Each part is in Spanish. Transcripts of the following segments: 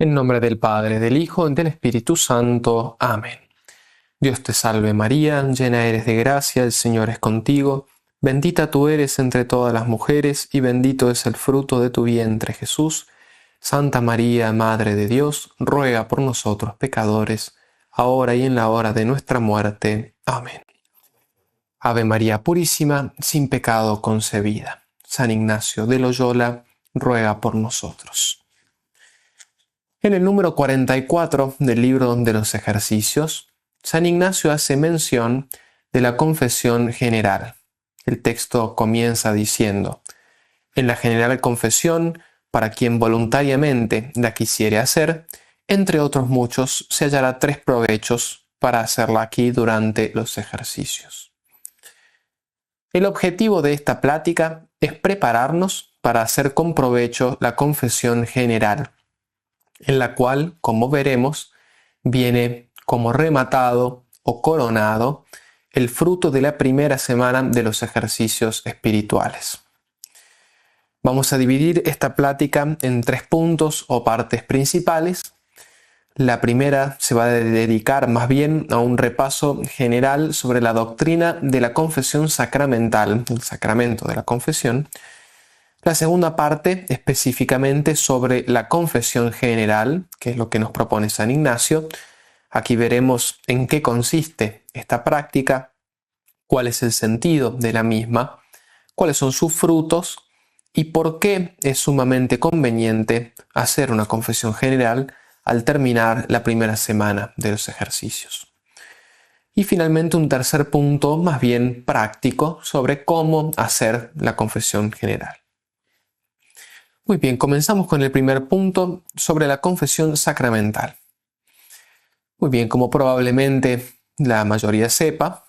En nombre del Padre, del Hijo y del Espíritu Santo. Amén. Dios te salve María, llena eres de gracia, el Señor es contigo. Bendita tú eres entre todas las mujeres y bendito es el fruto de tu vientre Jesús. Santa María, Madre de Dios, ruega por nosotros pecadores, ahora y en la hora de nuestra muerte. Amén. Ave María Purísima, sin pecado concebida. San Ignacio de Loyola, ruega por nosotros. En el número 44 del libro de los ejercicios, San Ignacio hace mención de la confesión general. El texto comienza diciendo: en la general confesión, para quien voluntariamente la quisiere hacer, entre otros muchos, se hallará 3 provechos para hacerla aquí durante los ejercicios. El objetivo de esta plática es prepararnos para hacer con provecho la confesión general, en la cual, como veremos, viene como rematado o coronado el fruto de la primera semana de los ejercicios espirituales. Vamos a dividir esta plática en 3 puntos o partes principales. La primera se va a dedicar más bien a un repaso general sobre la doctrina de la confesión sacramental, el sacramento de la confesión. La segunda parte específicamente sobre la confesión general, que es lo que nos propone San Ignacio. Aquí veremos en qué consiste esta práctica, cuál es el sentido de la misma, cuáles son sus frutos y por qué es sumamente conveniente hacer una confesión general al terminar la primera semana de los ejercicios. Y finalmente un tercer punto más bien práctico sobre cómo hacer la confesión general. Muy bien, comenzamos con el primer punto sobre la confesión sacramental. Muy bien, como probablemente la mayoría sepa,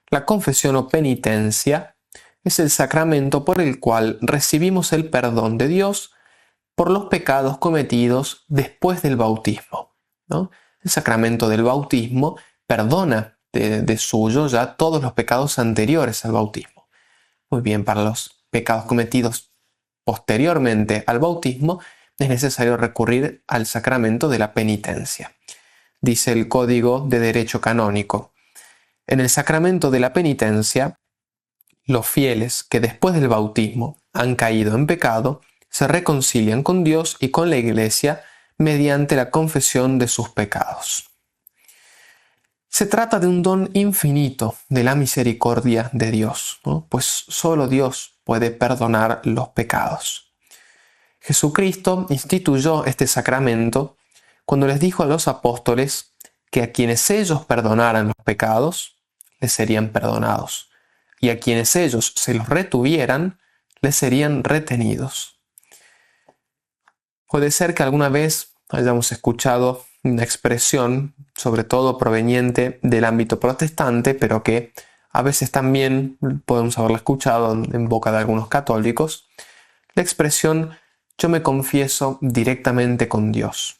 la confesión o penitencia es el sacramento por el cual recibimos el perdón de Dios por los pecados cometidos después del bautismo, ¿no? El sacramento del bautismo perdona de suyo ya todos los pecados anteriores al bautismo. Muy bien, para los pecados cometidos posteriormente al bautismo es necesario recurrir al sacramento de la penitencia. Dice el Código de Derecho Canónico: en el sacramento de la penitencia, los fieles que después del bautismo han caído en pecado se reconcilian con Dios y con la Iglesia mediante la confesión de sus pecados. Se trata de un don infinito de la misericordia de Dios, ¿no? Pues solo Dios puede perdonar los pecados. Jesucristo instituyó este sacramento cuando les dijo a los apóstoles que a quienes ellos perdonaran los pecados, les serían perdonados, y a quienes ellos se los retuvieran, les serían retenidos. Puede ser que alguna vez hayamos escuchado una expresión, sobre todo proveniente del ámbito protestante, pero que a veces también podemos haberla escuchado en boca de algunos católicos, la expresión "yo me confieso directamente con Dios".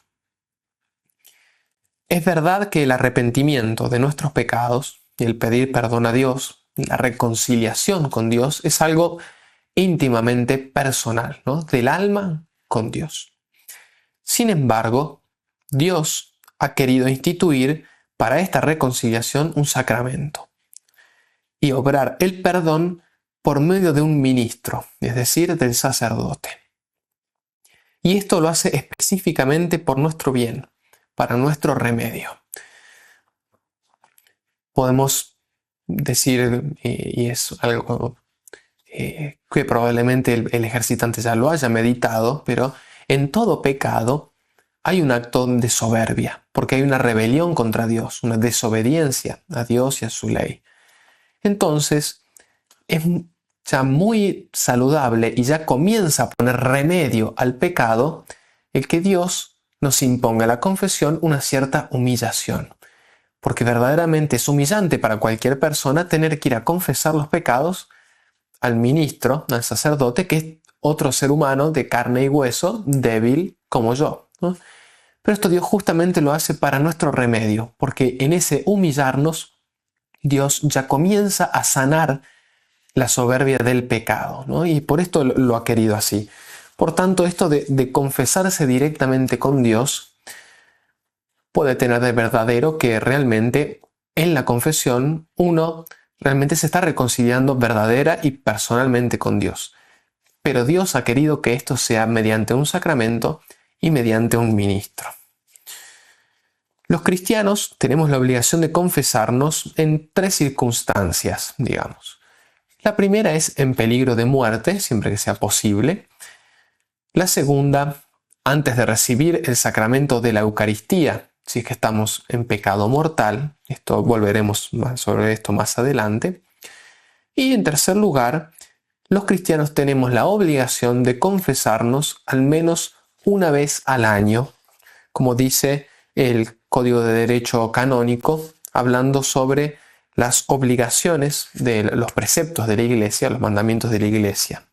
Es verdad que el arrepentimiento de nuestros pecados y el pedir perdón a Dios y la reconciliación con Dios es algo íntimamente personal, ¿no? Del alma con Dios. Sin embargo, Dios ha querido instituir para esta reconciliación un sacramento y obrar el perdón por medio de un ministro, es decir, del sacerdote. Y esto lo hace específicamente por nuestro bien, para nuestro remedio. Podemos decir, y es algo que probablemente el ejercitante ya lo haya meditado, pero en todo pecado hay un acto de soberbia, porque hay una rebelión contra Dios, una desobediencia a Dios y a su ley. Entonces, es ya muy saludable y ya comienza a poner remedio al pecado el que Dios nos imponga la confesión una cierta humillación. Porque verdaderamente es humillante para cualquier persona tener que ir a confesar los pecados al ministro, al sacerdote, que es otro ser humano de carne y hueso, débil como yo, ¿no? Pero esto Dios justamente lo hace para nuestro remedio, porque en ese humillarnos, Dios ya comienza a sanar la soberbia del pecado, ¿no? Y por esto lo ha querido así. Por tanto, esto de confesarse directamente con Dios puede tener de verdadero que realmente en la confesión uno realmente se está reconciliando verdadera y personalmente con Dios. Pero Dios ha querido que esto sea mediante un sacramento y mediante un ministro. Los cristianos tenemos la obligación de confesarnos en 3 circunstancias, digamos. La primera es en peligro de muerte, siempre que sea posible. La segunda, antes de recibir el sacramento de la Eucaristía, si es que estamos en pecado mortal. Esto volveremos sobre esto más adelante. Y en tercer lugar, los cristianos tenemos la obligación de confesarnos al menos una vez al año, como dice el Código de Derecho Canónico, hablando sobre las obligaciones de los preceptos de la Iglesia, los mandamientos de la Iglesia.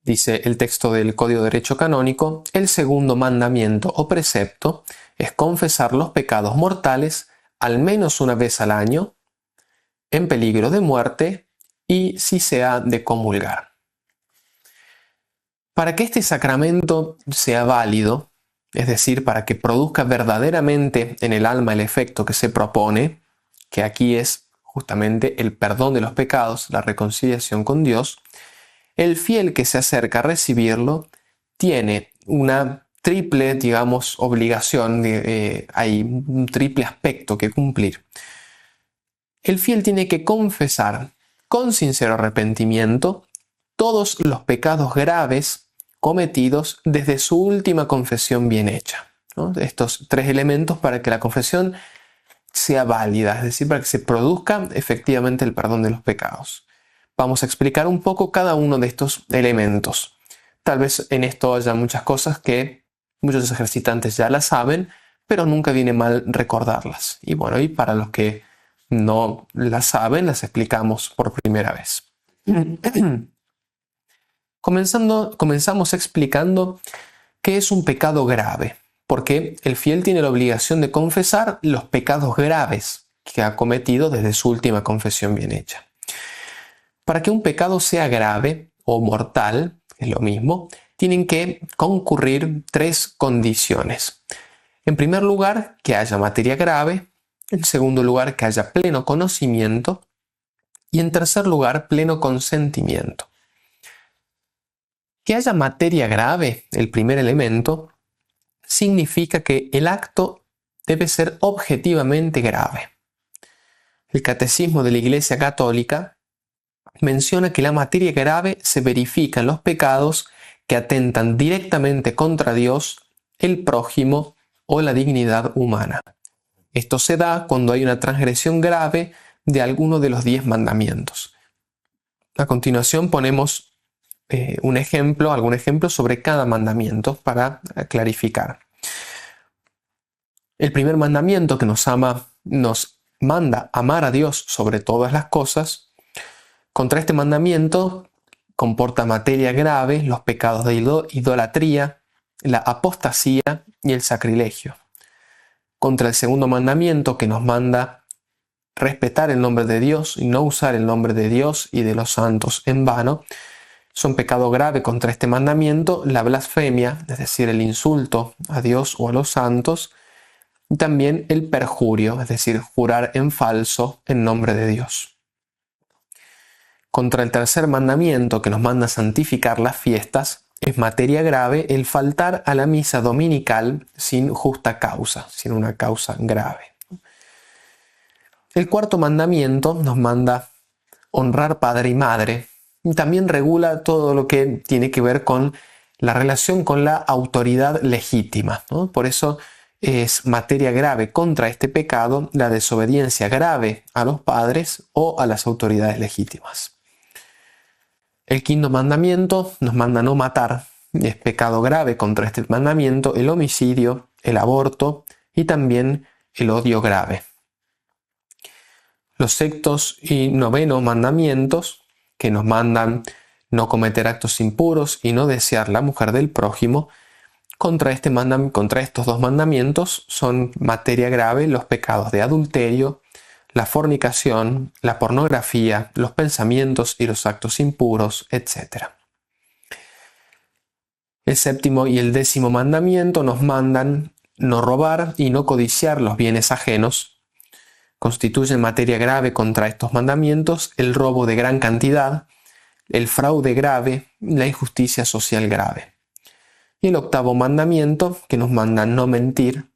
Dice el texto del Código de Derecho Canónico: el segundo mandamiento o precepto es confesar los pecados mortales al menos una vez al año, en peligro de muerte y si se ha de comulgar. Para que este sacramento sea válido, es decir, para que produzca verdaderamente en el alma el efecto que se propone, que aquí es justamente el perdón de los pecados, la reconciliación con Dios, el fiel que se acerca a recibirlo tiene una triple, digamos, obligación, hay un triple aspecto que cumplir. El fiel tiene que confesar con sincero arrepentimiento todos los pecados graves cometidos desde su última confesión bien hecha, ¿no? Estos 3 elementos para que la confesión sea válida, es decir, para que se produzca efectivamente el perdón de los pecados. Vamos a explicar un poco cada uno de estos elementos. Tal vez en esto haya muchas cosas que muchos ejercitantes ya las saben, pero nunca viene mal recordarlas. Y bueno, y para los que no las saben, las explicamos por primera vez. Comenzamos explicando qué es un pecado grave, porque el fiel tiene la obligación de confesar los pecados graves que ha cometido desde su última confesión bien hecha. Para que un pecado sea grave o mortal, es lo mismo, tienen que concurrir 3 condiciones. En primer lugar, que haya materia grave. En segundo lugar, que haya pleno conocimiento. Y en tercer lugar, pleno consentimiento. Que haya materia grave, el primer elemento, significa que el acto debe ser objetivamente grave. El Catecismo de la Iglesia Católica menciona que la materia grave se verifica en los pecados que atentan directamente contra Dios, el prójimo o la dignidad humana. Esto se da cuando hay una transgresión grave de alguno de los 10 mandamientos. A continuación ponemos algún ejemplo sobre cada mandamiento para clarificar. El primer mandamiento que nos manda amar a Dios sobre todas las cosas. Contra este mandamiento comporta materia grave los pecados de idolatría, la apostasía y el sacrilegio. Contra el segundo mandamiento, que nos manda respetar el nombre de Dios y no usar el nombre de Dios y de los santos en vano, son pecado grave contra este mandamiento la blasfemia, es decir, el insulto a Dios o a los santos, y también el perjurio, es decir, jurar en falso en nombre de Dios. Contra el tercer mandamiento, que nos manda santificar las fiestas, es materia grave el faltar a la misa dominical sin justa causa, sin una causa grave. El cuarto mandamiento nos manda honrar padre y madre, y también regula todo lo que tiene que ver con la relación con la autoridad legítima, ¿no? Por eso es materia grave contra este pecado la desobediencia grave a los padres o a las autoridades legítimas. El quinto mandamiento nos manda no matar. Es pecado grave contra este mandamiento el homicidio, el aborto y también el odio grave. Los sextos y noveno mandamientos, que nos mandan no cometer actos impuros y no desear la mujer del prójimo, contra estos 2 mandamientos son materia grave los pecados de adulterio, la fornicación, la pornografía, los pensamientos y los actos impuros, etc. El séptimo y el décimo mandamiento nos mandan no robar y no codiciar los bienes ajenos. Constituyen materia grave contra estos mandamientos el robo de gran cantidad, el fraude grave, la injusticia social grave. Y el octavo mandamiento, que nos manda no mentir,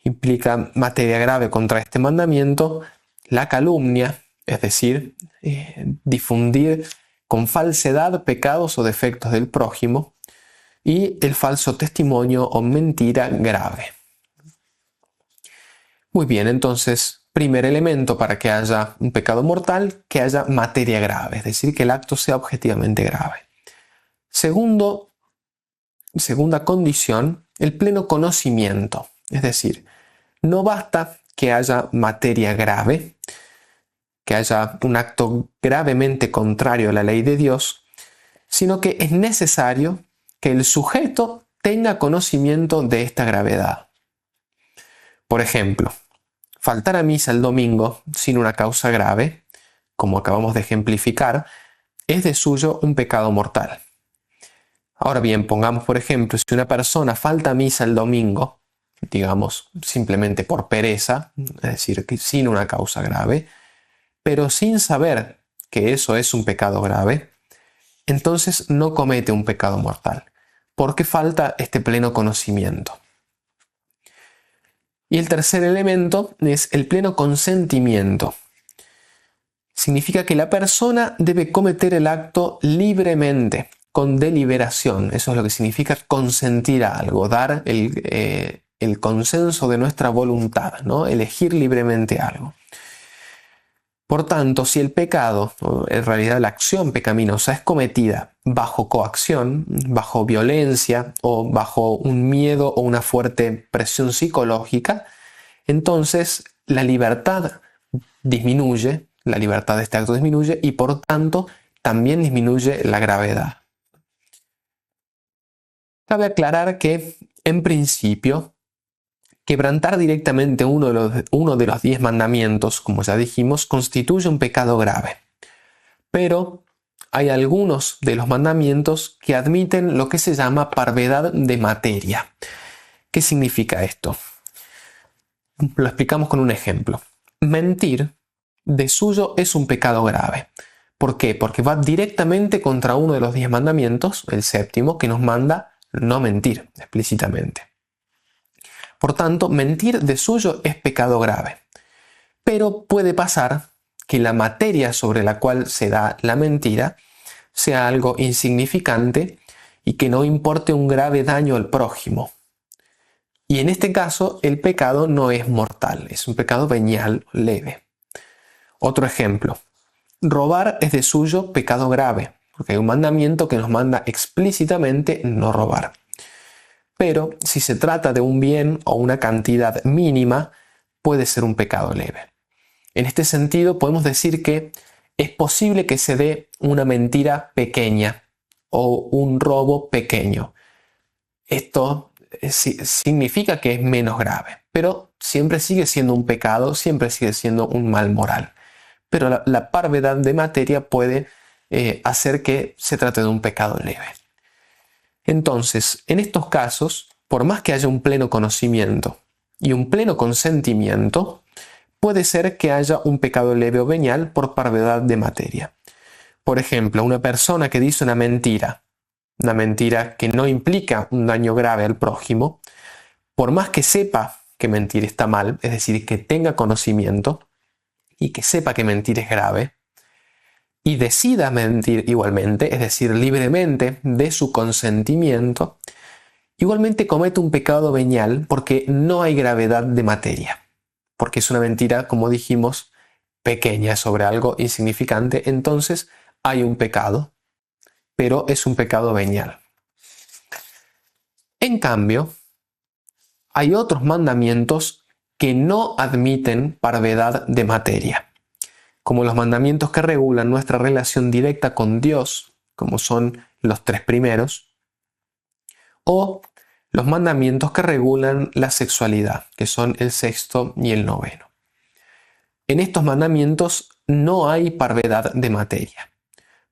implica materia grave contra este mandamiento, la calumnia, es decir, difundir con falsedad pecados o defectos del prójimo, y el falso testimonio o mentira grave. Muy bien, entonces, primer elemento para que haya un pecado mortal, que haya materia grave, es decir, que el acto sea objetivamente grave. Segunda condición, el pleno conocimiento, es decir, no basta que haya materia grave, que haya un acto gravemente contrario a la ley de Dios, sino que es necesario que el sujeto tenga conocimiento de esta gravedad. Por ejemplo, faltar a misa el domingo sin una causa grave, como acabamos de ejemplificar, es de suyo un pecado mortal. Ahora bien, pongamos por ejemplo, si una persona falta a misa el domingo, digamos simplemente por pereza, es decir, que sin una causa grave, pero sin saber que eso es un pecado grave, entonces no comete un pecado mortal, porque falta este pleno conocimiento. Y el tercer elemento es el pleno consentimiento. Significa que la persona debe cometer el acto libremente, con deliberación. Eso es lo que significa consentir a algo, dar el consenso de nuestra voluntad, ¿no? Elegir libremente algo. Por tanto, si el pecado, o en realidad la acción pecaminosa, es cometida bajo coacción, bajo violencia o bajo un miedo o una fuerte presión psicológica, entonces la libertad disminuye, la libertad de este acto disminuye y por tanto también disminuye la gravedad. Cabe aclarar que, en principio, quebrantar directamente uno de los 10 mandamientos, como ya dijimos, constituye un pecado grave. Pero hay algunos de los mandamientos que admiten lo que se llama parvedad de materia. ¿Qué significa esto? Lo explicamos con un ejemplo. Mentir, de suyo, es un pecado grave. ¿Por qué? Porque va directamente contra uno de los 10 mandamientos, el séptimo, que nos manda no mentir explícitamente. Por tanto, mentir de suyo es pecado grave. Pero puede pasar que la materia sobre la cual se da la mentira sea algo insignificante y que no importe un grave daño al prójimo. Y en este caso, el pecado no es mortal, es un pecado venial, leve. Otro ejemplo. Robar es de suyo pecado grave, porque hay un mandamiento que nos manda explícitamente no robar. Pero si se trata de un bien o una cantidad mínima, puede ser un pecado leve. En este sentido, podemos decir que es posible que se dé una mentira pequeña o un robo pequeño. Esto significa que es menos grave, pero siempre sigue siendo un pecado, siempre sigue siendo un mal moral. Pero la parvedad de materia puede hacer que se trate de un pecado leve. Entonces, en estos casos, por más que haya un pleno conocimiento y un pleno consentimiento, puede ser que haya un pecado leve o venial por parvedad de materia. Por ejemplo, una persona que dice una mentira que no implica un daño grave al prójimo, por más que sepa que mentir está mal, es decir, que tenga conocimiento y que sepa que mentir es grave, y decida mentir igualmente, es decir, libremente de su consentimiento, igualmente comete un pecado venial porque no hay gravedad de materia, porque es una mentira, como dijimos, pequeña sobre algo insignificante, entonces hay un pecado, pero es un pecado venial. En cambio, hay otros mandamientos que no admiten parvedad de materia, como los mandamientos que regulan nuestra relación directa con Dios, como son los 3 primeros, o los mandamientos que regulan la sexualidad, que son el 6º y el 9º. En estos mandamientos no hay parvedad de materia.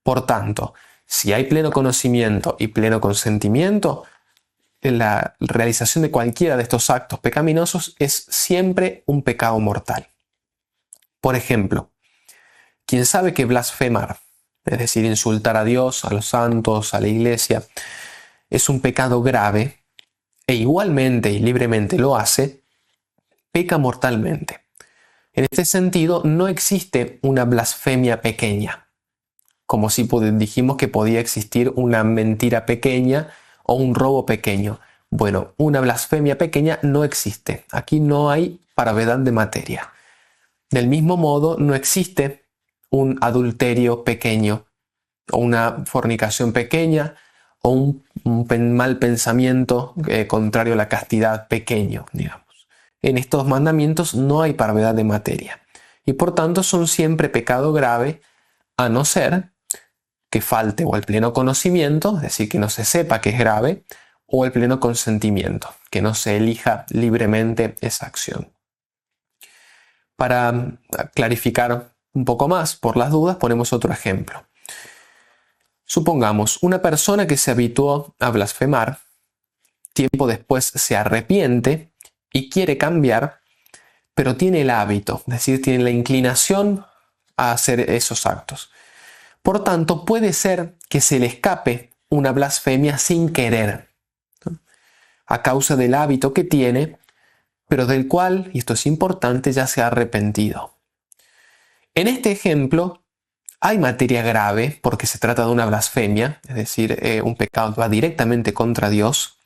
Por tanto, si hay pleno conocimiento y pleno consentimiento, la realización de cualquiera de estos actos pecaminosos es siempre un pecado mortal. Por ejemplo, quien sabe que blasfemar, es decir, insultar a Dios, a los santos, a la iglesia, es un pecado grave, e igualmente y libremente lo hace, peca mortalmente. En este sentido, no existe una blasfemia pequeña, como si dijimos que podía existir una mentira pequeña o un robo pequeño. Bueno, una blasfemia pequeña no existe. Aquí no hay parvedad de materia. Del mismo modo, no existe un adulterio pequeño, o una fornicación pequeña, o un mal pensamiento contrario a la castidad pequeño, digamos. En estos mandamientos no hay parvedad de materia, y por tanto son siempre pecado grave, a no ser que falte o el pleno conocimiento, es decir, que no se sepa que es grave, o el pleno consentimiento, que no se elija libremente esa acción. Para clarificar un poco más, por las dudas, ponemos otro ejemplo. Supongamos una persona que se habituó a blasfemar, tiempo después se arrepiente y quiere cambiar, pero tiene el hábito, es decir, tiene la inclinación a hacer esos actos. Por tanto, puede ser que se le escape una blasfemia sin querer, ¿no? A causa del hábito que tiene, pero del cual, y esto es importante, ya se ha arrepentido. En este ejemplo, hay materia grave porque se trata de una blasfemia, es decir, un pecado que va directamente contra Dios.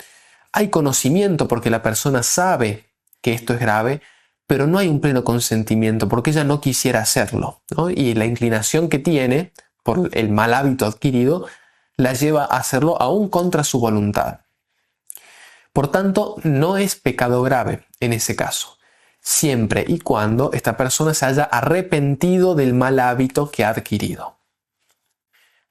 Hay conocimiento porque la persona sabe que esto es grave, pero no hay un pleno consentimiento porque ella no quisiera hacerlo, ¿no? Y la inclinación que tiene por el mal hábito adquirido la lleva a hacerlo aún contra su voluntad. Por tanto, no es pecado grave en ese caso, siempre y cuando esta persona se haya arrepentido del mal hábito que ha adquirido.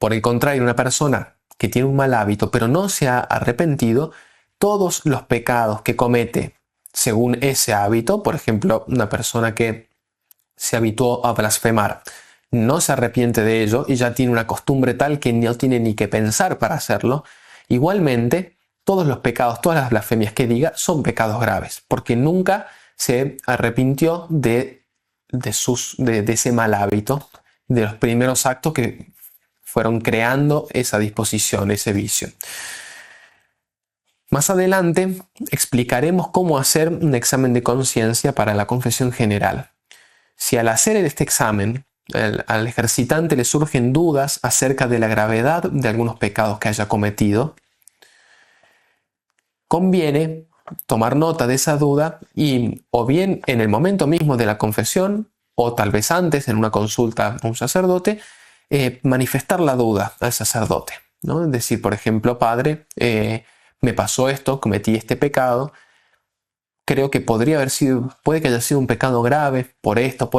Por el contrario, una persona que tiene un mal hábito pero no se ha arrepentido, todos los pecados que comete según ese hábito, por ejemplo, una persona que se habituó a blasfemar, no se arrepiente de ello y ya tiene una costumbre tal que no tiene ni que pensar para hacerlo, igualmente todos los pecados, todas las blasfemias que diga son pecados graves, porque nunca se arrepintió de ese mal hábito, de los primeros actos que fueron creando esa disposición, ese vicio. Más adelante explicaremos cómo hacer un examen de conciencia para la confesión general. Si al hacer este examen al ejercitante le surgen dudas acerca de la gravedad de algunos pecados que haya cometido, conviene tomar nota de esa duda y o bien en el momento mismo de la confesión o tal vez antes en una consulta a un sacerdote, manifestar la duda al sacerdote, ¿no? Es decir, por ejemplo, padre, me pasó esto, cometí este pecado, creo que puede que haya sido un pecado grave por esto,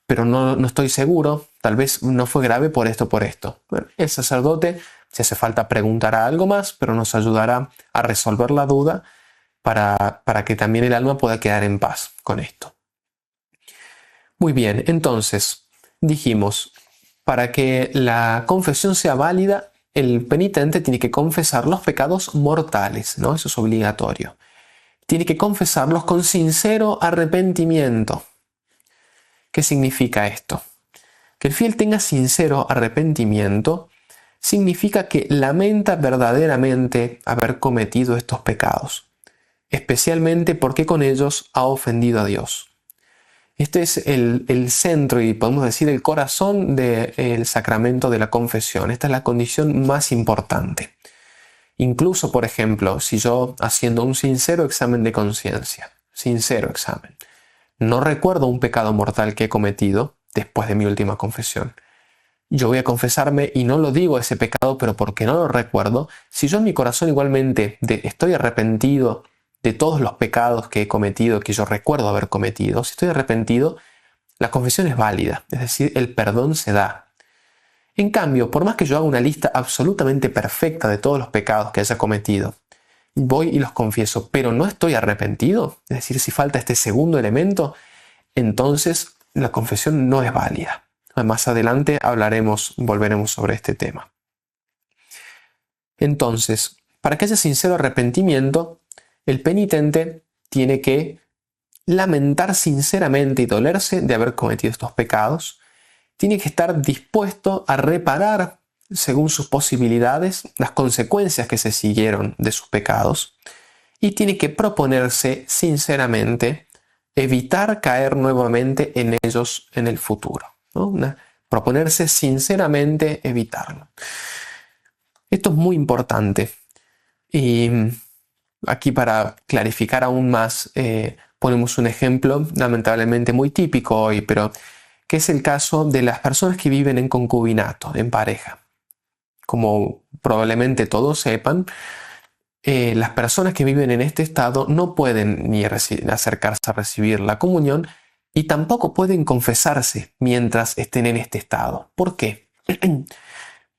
pero no estoy seguro, tal vez no fue grave por esto. Bueno, el sacerdote, si hace falta, preguntará algo más, pero nos ayudará a resolver la duda para que también el alma pueda quedar en paz con esto. Muy bien, entonces, dijimos, para que la confesión sea válida, el penitente tiene que confesar los pecados mortales, ¿no? Eso es obligatorio. Tiene que confesarlos con sincero arrepentimiento. ¿Qué significa esto? Que el fiel tenga sincero arrepentimiento significa que lamenta verdaderamente haber cometido estos pecados, especialmente porque con ellos ha ofendido a Dios. Este es el centro y podemos decir el corazón del sacramento de la confesión. Esta es la condición más importante. Incluso, por ejemplo, si yo haciendo un sincero examen de conciencia, no recuerdo un pecado mortal que he cometido después de mi última confesión. Yo voy a confesarme y no lo digo ese pecado, pero porque no lo recuerdo. Si yo en mi corazón igualmente estoy arrepentido de todos los pecados que he cometido, que yo recuerdo haber cometido, si estoy arrepentido, la confesión es válida, es decir, el perdón se da. En cambio, por más que yo haga una lista absolutamente perfecta de todos los pecados que haya cometido, voy y los confieso, pero no estoy arrepentido, es decir, si falta este segundo elemento, entonces la confesión no es válida. Más adelante volveremos sobre este tema. Entonces, para que haya sincero arrepentimiento, el penitente tiene que lamentar sinceramente y dolerse de haber cometido estos pecados. Tiene que estar dispuesto a reparar, según sus posibilidades, las consecuencias que se siguieron de sus pecados. Y tiene que proponerse sinceramente evitar caer nuevamente en ellos en el futuro, ¿no? Proponerse sinceramente evitarlo. Esto es muy importante. Y aquí, para clarificar aún más, ponemos un ejemplo lamentablemente muy típico hoy, pero que es el caso de las personas que viven en concubinato, en pareja. Como probablemente todos sepan, las personas que viven en este estado no pueden ni acercarse a recibir la comunión y tampoco pueden confesarse mientras estén en este estado. ¿Por qué?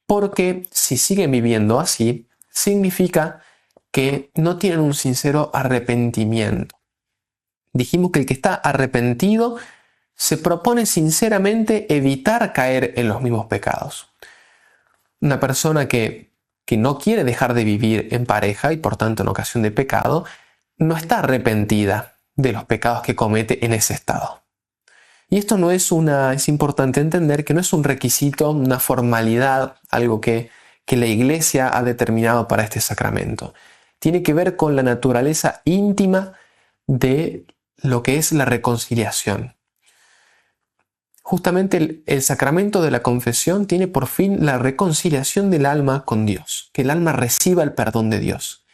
Porque si siguen viviendo así, significa que no tienen un sincero arrepentimiento. Dijimos que el que está arrepentido se propone sinceramente evitar caer en los mismos pecados. Una persona que no quiere dejar de vivir en pareja y por tanto en ocasión de pecado, no está arrepentida de los pecados que comete en ese estado. Y esto es importante entender que no es un requisito, una formalidad, algo que la Iglesia ha determinado para este sacramento. Tiene que ver con la naturaleza íntima de lo que es la reconciliación. Justamente el sacramento de la confesión tiene por fin la reconciliación del alma con Dios, que el alma reciba el perdón de Dios.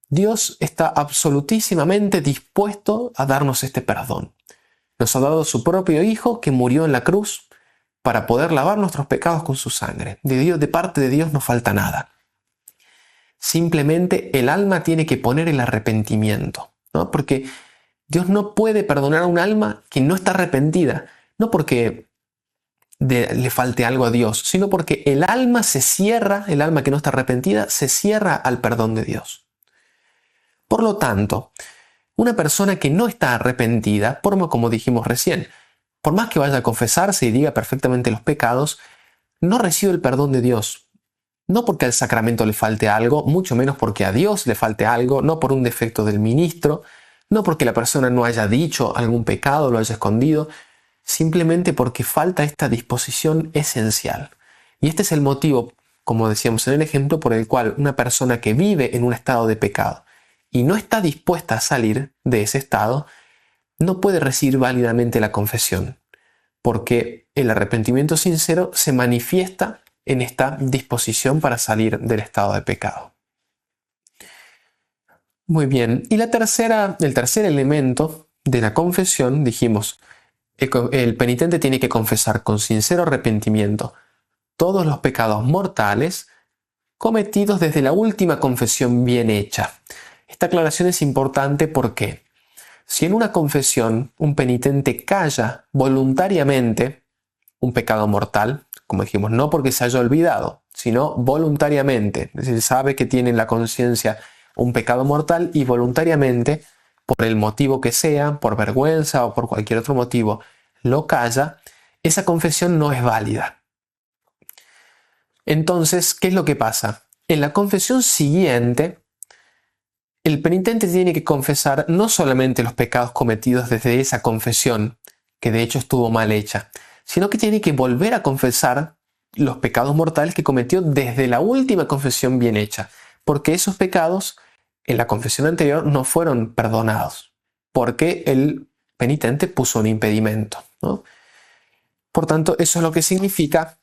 Dios está absolutísimamente dispuesto a darnos este perdón. Nos ha dado su propio Hijo que murió en la cruz para poder lavar nuestros pecados con su sangre. De parte de Dios no falta nada. Simplemente el alma tiene que poner el arrepentimiento, ¿no? Porque Dios no puede perdonar a un alma que no está arrepentida. No porque le falte algo a Dios, sino porque el alma el alma que no está arrepentida, se cierra al perdón de Dios. Por lo tanto, una persona que no está arrepentida, como dijimos recién, por más que vaya a confesarse y diga perfectamente los pecados, no recibe el perdón de Dios. No porque al sacramento le falte algo, mucho menos porque a Dios le falte algo, no por un defecto del ministro, no porque la persona no haya dicho algún pecado, lo haya escondido, simplemente porque falta esta disposición esencial. Y este es el motivo, como decíamos en el ejemplo, por el cual una persona que vive en un estado de pecado y no está dispuesta a salir de ese estado, no puede recibir válidamente la confesión, porque el arrepentimiento sincero se manifiesta en esta disposición para salir del estado de pecado. Muy bien, y el tercer elemento de la confesión, dijimos, el penitente tiene que confesar con sincero arrepentimiento todos los pecados mortales cometidos desde la última confesión bien hecha. Esta aclaración es importante porque si en una confesión un penitente calla voluntariamente un pecado mortal, como dijimos, no porque se haya olvidado, sino voluntariamente, es decir, sabe que tiene en la conciencia un pecado mortal y voluntariamente, por el motivo que sea, por vergüenza o por cualquier otro motivo, lo calla, esa confesión no es válida. Entonces, ¿qué es lo que pasa? En la confesión siguiente, el penitente tiene que confesar no solamente los pecados cometidos desde esa confesión, que de hecho estuvo mal hecha, sino que tiene que volver a confesar los pecados mortales que cometió desde la última confesión bien hecha, porque esos pecados en la confesión anterior no fueron perdonados, porque el penitente puso un impedimento, ¿no? Por tanto, eso es lo que significa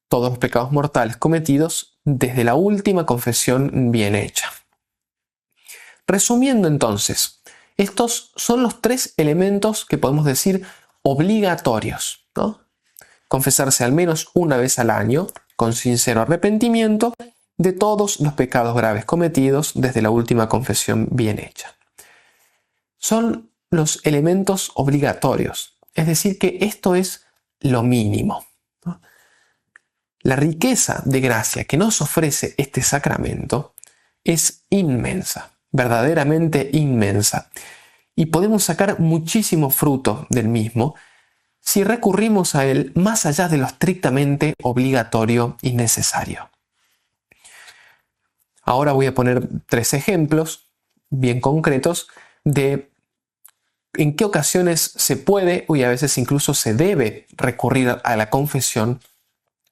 todos los pecados mortales cometidos desde la última confesión bien hecha. Resumiendo entonces, estos son los tres elementos que podemos decir obligatorios, ¿no? Confesarse al menos una vez al año, con sincero arrepentimiento, de todos los pecados graves cometidos desde la última confesión bien hecha. Son los elementos obligatorios, es decir, que esto es lo mínimo, ¿no? La riqueza de gracia que nos ofrece este sacramento es inmensa, verdaderamente inmensa, y podemos sacar muchísimo fruto del mismo si recurrimos a él más allá de lo estrictamente obligatorio y necesario. Ahora voy a poner 3 ejemplos bien concretos de en qué ocasiones se puede y a veces incluso se debe recurrir a la confesión,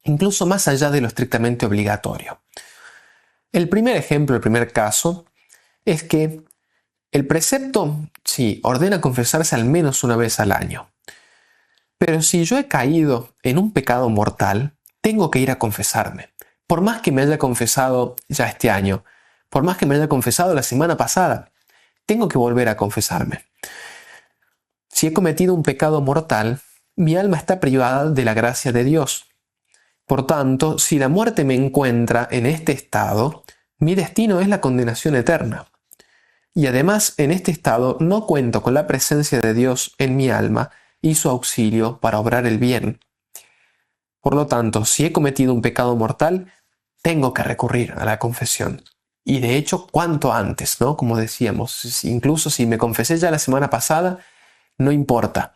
incluso más allá de lo estrictamente obligatorio. El primer ejemplo, el primer caso, es que el precepto, sí, ordena confesarse al menos una vez al año. Pero si yo he caído en un pecado mortal, tengo que ir a confesarme. Por más que me haya confesado ya este año, por más que me haya confesado la semana pasada, tengo que volver a confesarme. Si he cometido un pecado mortal, mi alma está privada de la gracia de Dios. Por tanto, si la muerte me encuentra en este estado, mi destino es la condenación eterna. Y además, en este estado no cuento con la presencia de Dios en mi alma y su auxilio para obrar el bien. Por lo tanto, si he cometido un pecado mortal, tengo que recurrir a la confesión. Y de hecho, cuanto antes, ¿no? Como decíamos, incluso si me confesé ya la semana pasada, no importa.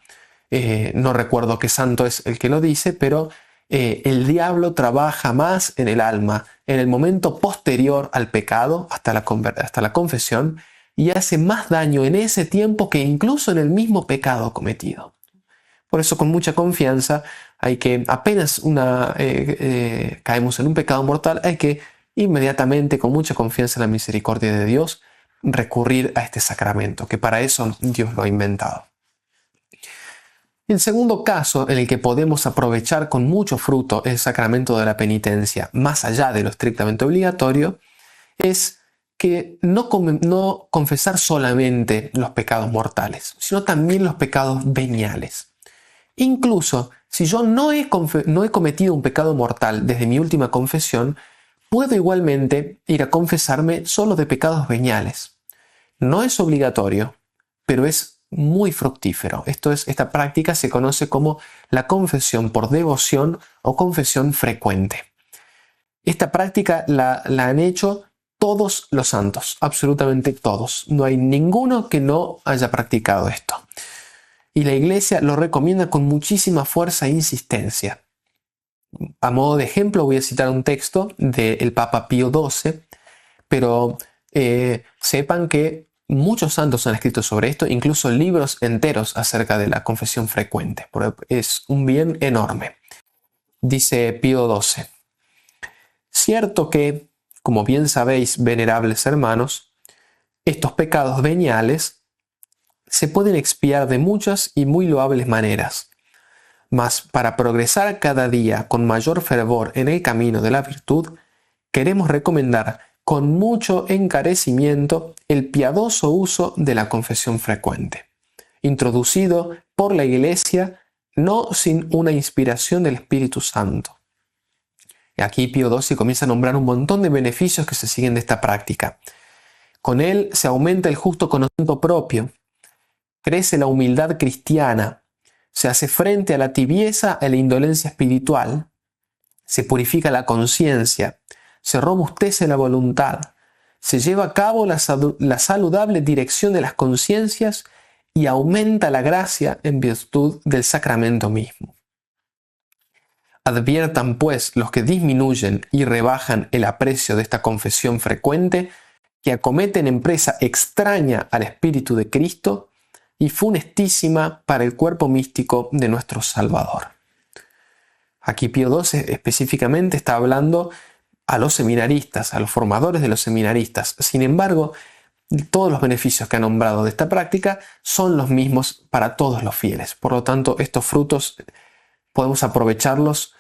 No recuerdo qué santo es el que lo dice, pero el diablo trabaja más en el alma en el momento posterior al pecado, hasta la confesión, y hace más daño en ese tiempo que incluso en el mismo pecado cometido. Por eso, con mucha confianza, hay que, apenas caemos en un pecado mortal, hay que inmediatamente, con mucha confianza en la misericordia de Dios, recurrir a este sacramento, que para eso Dios lo ha inventado. El segundo caso en el que podemos aprovechar con mucho fruto el sacramento de la penitencia, más allá de lo estrictamente obligatorio, es que no confesar solamente los pecados mortales, sino también los pecados veniales. Incluso si yo no he cometido un pecado mortal desde mi última confesión, puedo igualmente ir a confesarme solo de pecados veniales. No es obligatorio, pero es muy fructífero. Esta práctica se conoce como la confesión por devoción o confesión frecuente. Esta práctica la han hecho todos los santos, absolutamente todos. No hay ninguno que no haya practicado esto. Y la Iglesia lo recomienda con muchísima fuerza e insistencia. A modo de ejemplo voy a citar un texto del Papa Pío XII, pero sepan que muchos santos han escrito sobre esto, incluso libros enteros acerca de la confesión frecuente, porque es un bien enorme. Dice Pío XII: cierto que, como bien sabéis, venerables hermanos, estos pecados veniales se pueden expiar de muchas y muy loables maneras, mas para progresar cada día con mayor fervor en el camino de la virtud, queremos recomendar con mucho encarecimiento el piadoso uso de la confesión frecuente, introducido por la Iglesia no sin una inspiración del Espíritu Santo. Y aquí Pío XII comienza a nombrar un montón de beneficios que se siguen de esta práctica. Con él se aumenta el justo conocimiento propio, crece la humildad cristiana, se hace frente a la tibieza y la indolencia espiritual, se purifica la conciencia, se robustece la voluntad, se lleva a cabo la saludable dirección de las conciencias y aumenta la gracia en virtud del sacramento mismo. Adviertan, pues, los que disminuyen y rebajan el aprecio de esta confesión frecuente, que acometen empresa extraña al Espíritu de Cristo y funestísima para el cuerpo místico de nuestro Salvador. Aquí Pío XII específicamente está hablando a los seminaristas, a los formadores de los seminaristas. Sin embargo, todos los beneficios que ha nombrado de esta práctica son los mismos para todos los fieles. Por lo tanto, estos frutos puede aprovecharlos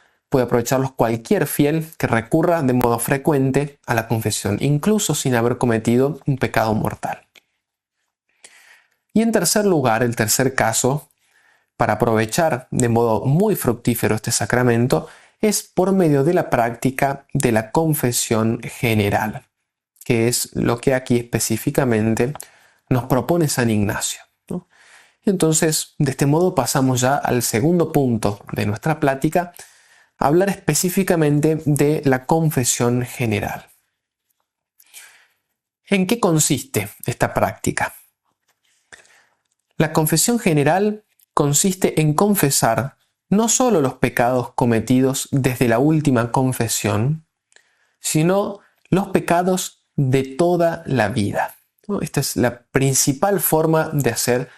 cualquier fiel que recurra de modo frecuente a la confesión, incluso sin haber cometido un pecado mortal. Y en tercer lugar, el tercer caso, para aprovechar de modo muy fructífero este sacramento, es por medio de la práctica de la confesión general, que es lo que aquí específicamente nos propone San Ignacio, ¿no? Y entonces, de este modo pasamos ya al segundo punto de nuestra plática, a hablar específicamente de la confesión general. ¿En qué consiste esta práctica? La confesión general consiste en confesar no solo los pecados cometidos desde la última confesión, sino los pecados de toda la vida, ¿no? Esta es la principal forma de hacer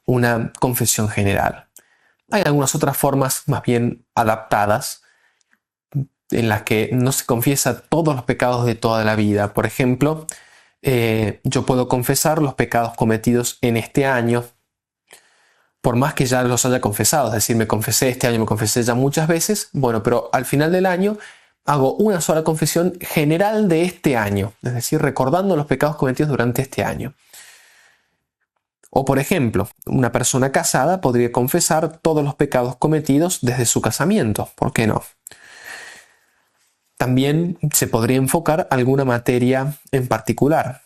una confesión general. Hay algunas otras formas más bien adaptadas en las que no se confiesa todos los pecados de toda la vida. Por ejemplo, yo puedo confesar los pecados cometidos en este año, por más que ya los haya confesado. Es decir, me confesé este año, me confesé ya muchas veces, bueno, pero al final del año hago una sola confesión general de este año, es decir, recordando los pecados cometidos durante este año. O por ejemplo, una persona casada podría confesar todos los pecados cometidos desde su casamiento, ¿por qué no? También se podría enfocar alguna materia en particular.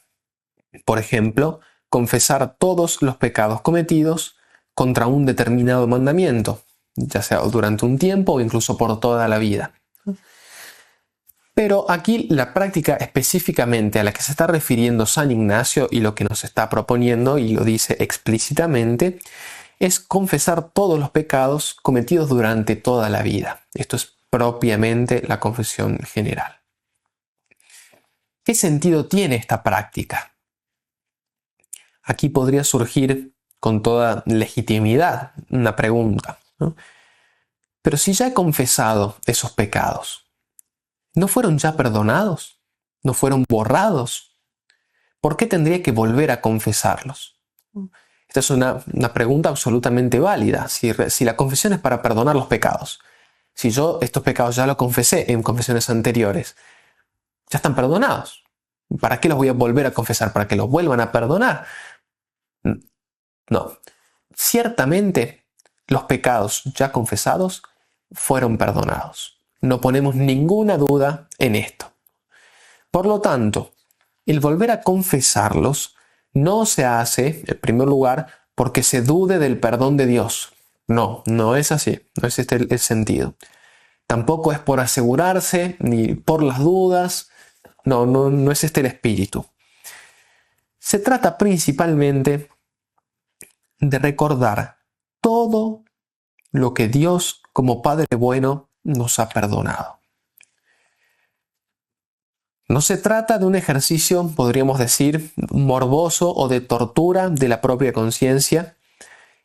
Por ejemplo, confesar todos los pecados cometidos contra un determinado mandamiento, ya sea durante un tiempo o incluso por toda la vida. Pero aquí la práctica específicamente a la que se está refiriendo San Ignacio y lo que nos está proponiendo, y lo dice explícitamente, es confesar todos los pecados cometidos durante toda la vida. Esto es propiamente la confesión general. ¿Qué sentido tiene esta práctica? Aquí podría surgir con toda legitimidad una pregunta, ¿no? Pero si ya he confesado esos pecados, ¿no fueron ya perdonados? ¿No fueron borrados? ¿Por qué tendría que volver a confesarlos? Esta es una pregunta absolutamente válida. Si la confesión es para perdonar los pecados, si yo estos pecados ya los confesé en confesiones anteriores, ya están perdonados. ¿Para qué los voy a volver a confesar? ¿Para que los vuelvan a perdonar? No. Ciertamente los pecados ya confesados fueron perdonados. No ponemos ninguna duda en esto. Por lo tanto, el volver a confesarlos no se hace, en primer lugar, porque se dude del perdón de Dios. No, no es así. No es este el sentido. Tampoco es por asegurarse, ni por las dudas. No es este el espíritu. Se trata principalmente de recordar todo lo que Dios, como Padre bueno, nos ha perdonado. No se trata de un ejercicio, podríamos decir, morboso o de tortura de la propia conciencia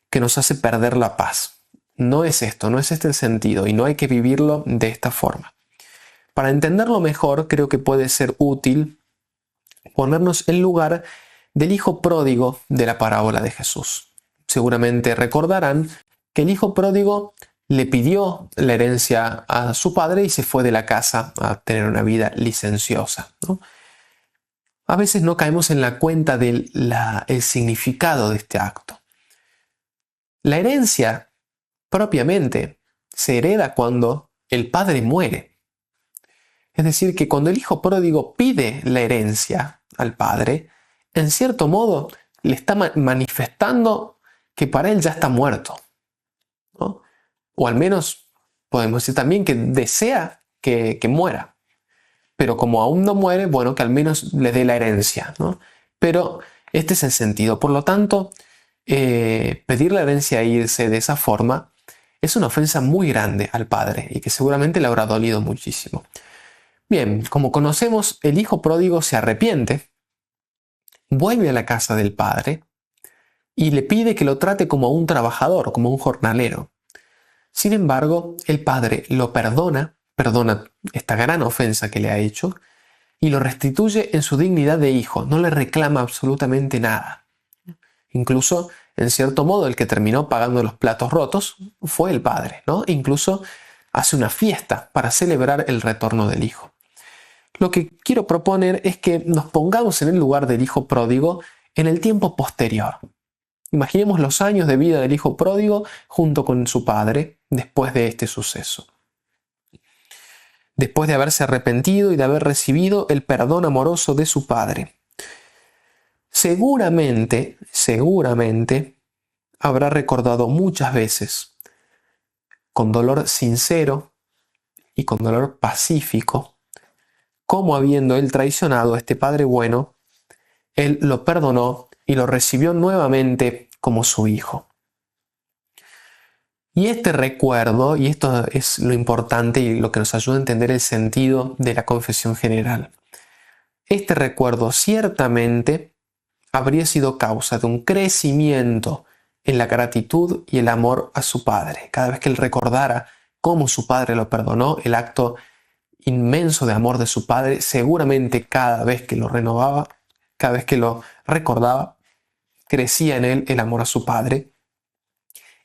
que nos hace perder la paz. No es esto, no es este el sentido, y no hay que vivirlo de esta forma. Para entenderlo mejor, creo que puede ser útil ponernos en lugar del hijo pródigo de la parábola de Jesús. Seguramente recordarán que el hijo pródigo le pidió la herencia a su padre y se fue de la casa a tener una vida licenciosa, ¿no? A veces no caemos en la cuenta del el significado de este acto. La herencia propiamente se hereda cuando el padre muere. Es decir, que cuando el hijo pródigo pide la herencia al padre, en cierto modo le está manifestando que para él ya está muerto, ¿no? O al menos podemos decir también que desea que muera. Pero como aún no muere, bueno, que al menos le dé la herencia, ¿no? Pero este es el sentido. Por lo tanto, pedir la herencia e irse de esa forma es una ofensa muy grande al padre y que seguramente le habrá dolido muchísimo. Bien, como conocemos, el hijo pródigo se arrepiente, vuelve a la casa del padre y le pide que lo trate como a un trabajador, como un jornalero. Sin embargo, el padre lo perdona esta gran ofensa que le ha hecho y lo restituye en su dignidad de hijo, no le reclama absolutamente nada. Incluso, en cierto modo, el que terminó pagando los platos rotos fue el padre, ¿no? E incluso hace una fiesta para celebrar el retorno del hijo. Lo que quiero proponer es que nos pongamos en el lugar del hijo pródigo en el tiempo posterior. Imaginemos los años de vida del hijo pródigo junto con su padre después de este suceso. Después de haberse arrepentido y de haber recibido el perdón amoroso de su padre. Seguramente habrá recordado muchas veces, con dolor sincero y con dolor pacífico, cómo habiendo él traicionado a este padre bueno, él lo perdonó y lo recibió nuevamente como su hijo. Y este recuerdo, y esto es lo importante y lo que nos ayuda a entender el sentido de la confesión general, este recuerdo ciertamente habría sido causa de un crecimiento en la gratitud y el amor a su padre. Cada vez que él recordara cómo su padre lo perdonó, el acto inmenso de amor de su padre, seguramente cada vez que lo renovaba, cada vez que lo recordaba, crecía en él el amor a su padre.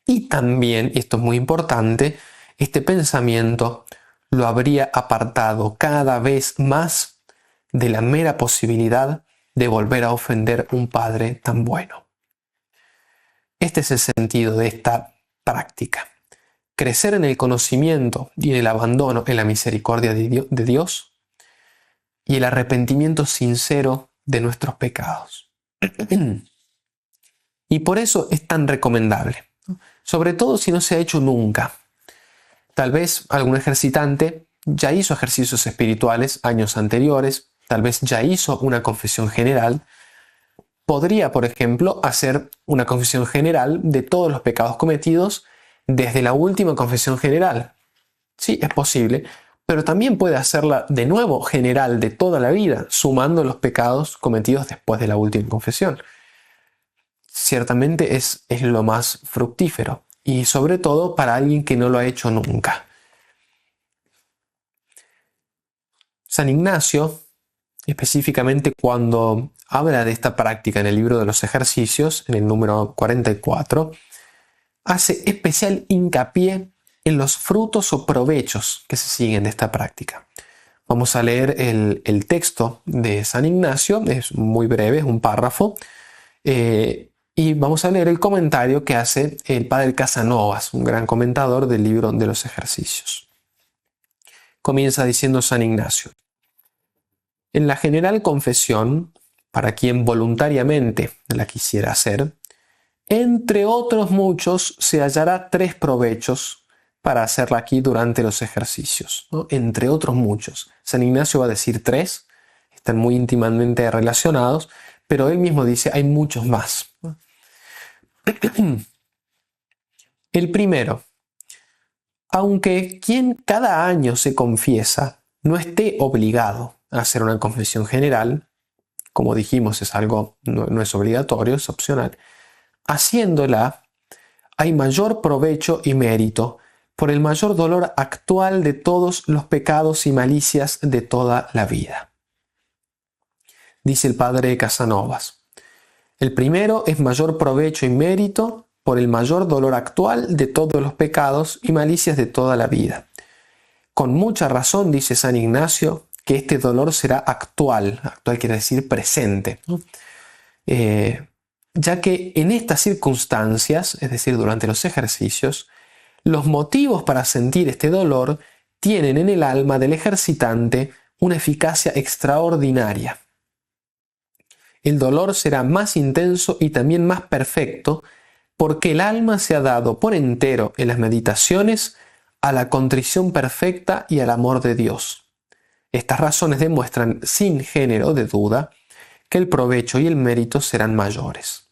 Y también, y esto es muy importante, este pensamiento lo habría apartado cada vez más de la mera posibilidad de volver a ofender a un padre tan bueno. Este es el sentido de esta práctica. Crecer en el conocimiento y en el abandono en la misericordia de Dios y el arrepentimiento sincero de nuestros pecados. Y por eso es tan recomendable, sobre todo si no se ha hecho nunca. Tal vez algún ejercitante ya hizo ejercicios espirituales años anteriores, tal vez ya hizo una confesión general. Podría, por ejemplo, hacer una confesión general de todos los pecados cometidos desde la última confesión general. Sí, es posible, pero también puede hacerla de nuevo general de toda la vida, sumando los pecados cometidos después de la última confesión. Ciertamente es lo más fructífero, y sobre todo para alguien que no lo ha hecho nunca. San Ignacio, específicamente cuando habla de esta práctica en el libro de los ejercicios, en el número 44, hace especial hincapié en los frutos o provechos que se siguen de esta práctica. Vamos a leer el texto de San Ignacio, es muy breve, es un párrafo, y vamos a leer el comentario que hace el padre Casanovas, un gran comentador del libro de los ejercicios. Comienza diciendo San Ignacio: en la general confesión, para quien voluntariamente la quisiera hacer, entre otros muchos se hallará 3 provechos para hacerla aquí durante los ejercicios, ¿no? Entre otros muchos. San Ignacio va a decir 3, están muy íntimamente relacionados, pero él mismo dice hay muchos más. El primero: aunque quien cada año se confiesa no esté obligado a hacer una confesión general, como dijimos es algo, no es obligatorio, es opcional, haciéndola hay mayor provecho y mérito por el mayor dolor actual de todos los pecados y malicias de toda la vida. Dice el padre Casanovas: el primero es mayor provecho y mérito por el mayor dolor actual de todos los pecados y malicias de toda la vida. Con mucha razón dice San Ignacio que este dolor será actual quiere decir presente, ¿no? Ya que en estas circunstancias, es decir, durante los ejercicios, los motivos para sentir este dolor tienen en el alma del ejercitante una eficacia extraordinaria. El dolor será más intenso y también más perfecto porque el alma se ha dado por entero en las meditaciones a la contrición perfecta y al amor de Dios. Estas razones demuestran sin género de duda que el provecho y el mérito serán mayores.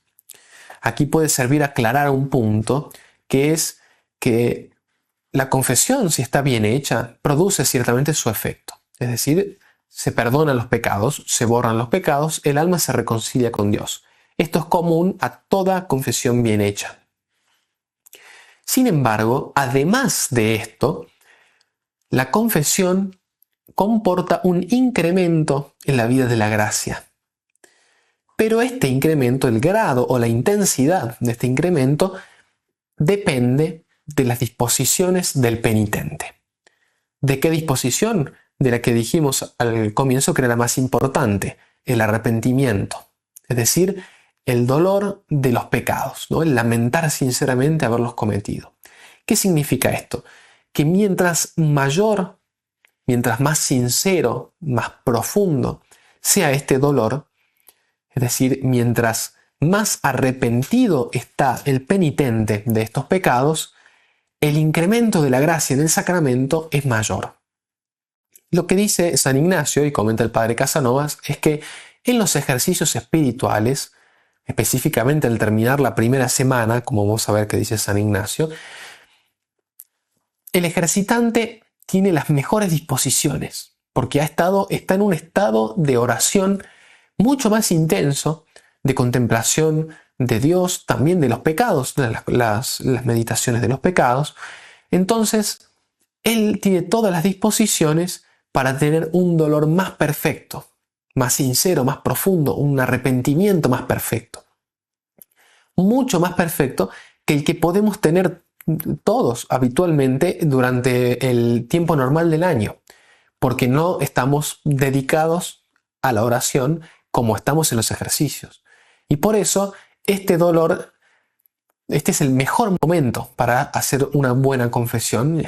Aquí puede servir aclarar un punto, que es que la confesión, si está bien hecha, produce ciertamente su efecto. Es decir, se perdonan los pecados, se borran los pecados, el alma se reconcilia con Dios. Esto es común a toda confesión bien hecha. Sin embargo, además de esto, la confesión comporta un incremento en la vida de la gracia. Pero este incremento, el grado o la intensidad de este incremento, depende de las disposiciones del penitente. ¿De qué disposición? De la que dijimos al comienzo que era la más importante, el arrepentimiento. Es decir, el dolor de los pecados, ¿no? El lamentar sinceramente haberlos cometido. ¿Qué significa esto? Que mientras más sincero, más profundo sea este dolor, es decir, mientras más arrepentido está el penitente de estos pecados, el incremento de la gracia en el sacramento es mayor. Lo que dice San Ignacio, y comenta el padre Casanovas, es que en los ejercicios espirituales, específicamente al terminar la primera semana, como vamos a ver que dice San Ignacio, el ejercitante tiene las mejores disposiciones, porque está en un estado de oración mucho más intenso, de contemplación de Dios, también de los pecados, de las meditaciones de los pecados. Entonces, él tiene todas las disposiciones para tener un dolor más perfecto, más sincero, más profundo, un arrepentimiento más perfecto. Mucho más perfecto que el que podemos tener todos habitualmente durante el tiempo normal del año, porque no estamos dedicados a la oración como estamos en los ejercicios. Y por eso este es el mejor momento para hacer una buena confesión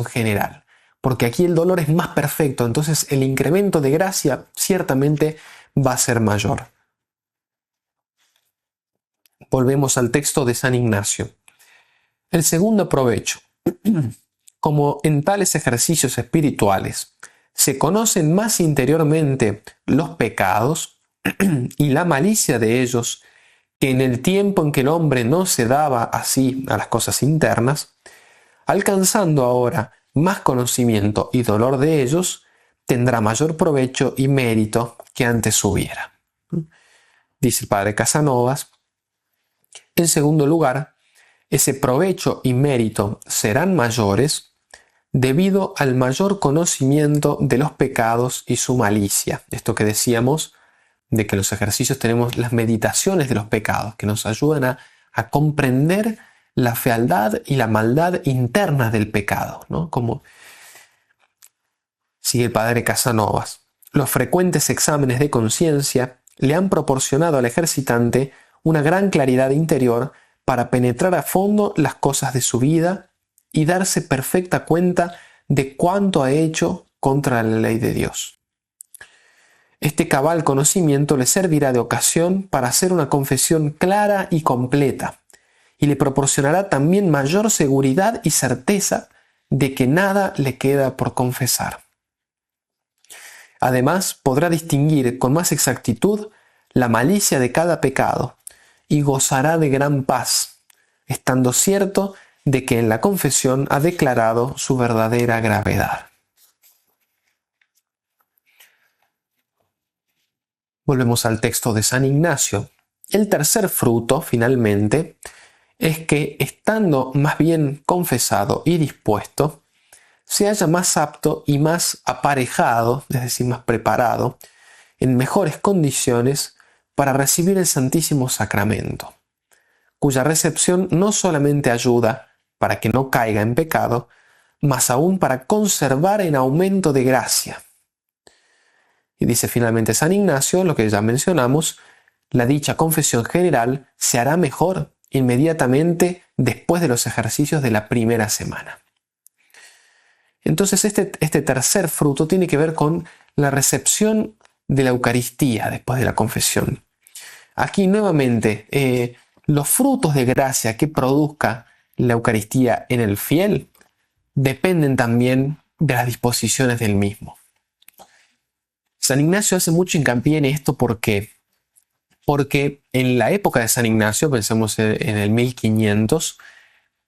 general, porque aquí el dolor es más perfecto, entonces el incremento de gracia ciertamente va a ser mayor. Volvemos al texto de San Ignacio. El segundo provecho. Como en tales ejercicios espirituales se conocen más interiormente los pecados y la malicia de ellos, que en el tiempo en que el hombre no se daba así a las cosas internas, alcanzando ahora más conocimiento y dolor de ellos, tendrá mayor provecho y mérito que antes hubiera. Dice el padre Casanovas. En segundo lugar, ese provecho y mérito serán mayores debido al mayor conocimiento de los pecados y su malicia. Esto que decíamos de que en los ejercicios tenemos las meditaciones de los pecados, que nos ayudan a comprender la fealdad y la maldad interna del pecado, ¿no? Como sigue el padre Casanovas. Los frecuentes exámenes de conciencia le han proporcionado al ejercitante una gran claridad interior para penetrar a fondo las cosas de su vida y darse perfecta cuenta de cuánto ha hecho contra la ley de Dios. Este cabal conocimiento le servirá de ocasión para hacer una confesión clara y completa, y le proporcionará también mayor seguridad y certeza de que nada le queda por confesar. Además, podrá distinguir con más exactitud la malicia de cada pecado y gozará de gran paz, estando cierto de que en la confesión ha declarado su verdadera gravedad. Volvemos al texto de San Ignacio. El tercer fruto, finalmente, es que, estando más bien confesado y dispuesto, se halla más apto y más aparejado, es decir, más preparado, en mejores condiciones para recibir el Santísimo Sacramento, cuya recepción no solamente ayuda para que no caiga en pecado, mas aún para conservar en aumento de gracia. Y dice finalmente San Ignacio, lo que ya mencionamos, la dicha confesión general se hará mejor inmediatamente después de los ejercicios de la primera semana. Entonces este tercer fruto tiene que ver con la recepción de la Eucaristía después de la confesión. Aquí nuevamente, los frutos de gracia que produzca la Eucaristía en el fiel dependen también de las disposiciones del mismo. San Ignacio hace mucho hincapié en esto porque en la época de San Ignacio, pensemos en el 1500,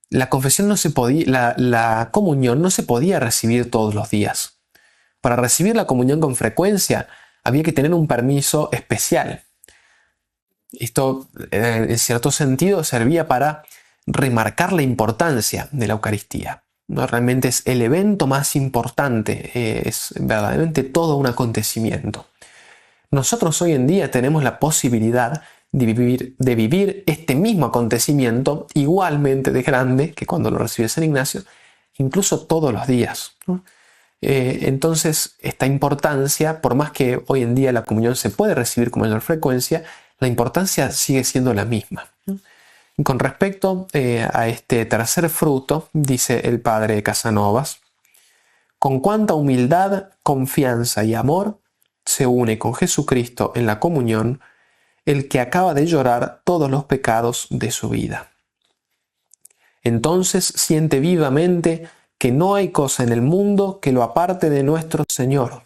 la confesión no se podía, la comunión no se podía recibir todos los días. Para recibir la comunión con frecuencia había que tener un permiso especial. Esto, en cierto sentido, servía para remarcar la importancia de la Eucaristía. ¿No? Realmente es el evento más importante, es verdaderamente todo un acontecimiento. Nosotros hoy en día tenemos la posibilidad de vivir este mismo acontecimiento igualmente de grande que cuando lo recibe San Ignacio, incluso todos los días, ¿no? Entonces, esta importancia, por más que hoy en día la comunión se puede recibir con mayor frecuencia, la importancia sigue siendo la misma. Y con respecto a este tercer fruto, dice el padre Casanovas, con cuánta humildad, confianza y amor se une con Jesucristo en la comunión el que acaba de llorar todos los pecados de su vida. Entonces siente vivamente que no hay cosa en el mundo que lo aparte de nuestro Señor,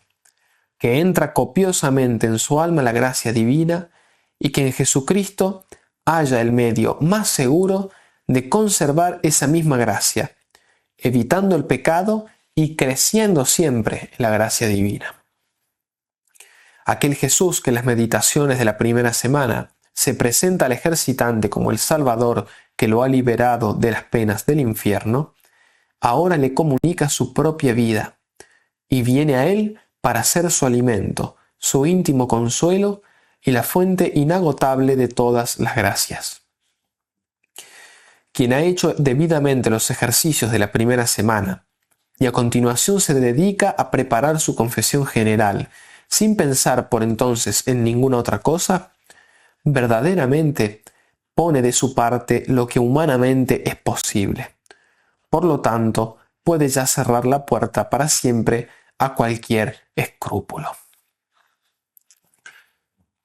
que entra copiosamente en su alma la gracia divina y que en Jesucristo haya el medio más seguro de conservar esa misma gracia, evitando el pecado y creciendo siempre en la gracia divina. Aquel Jesús que en las meditaciones de la primera semana se presenta al ejercitante como el Salvador que lo ha liberado de las penas del infierno, ahora le comunica su propia vida y viene a él para ser su alimento, su íntimo consuelo y la fuente inagotable de todas las gracias. Quien ha hecho debidamente los ejercicios de la primera semana y a continuación se dedica a preparar su confesión general, sin pensar por entonces en ninguna otra cosa, verdaderamente pone de su parte lo que humanamente es posible. Por lo tanto, puede ya cerrar la puerta para siempre a cualquier escrúpulo.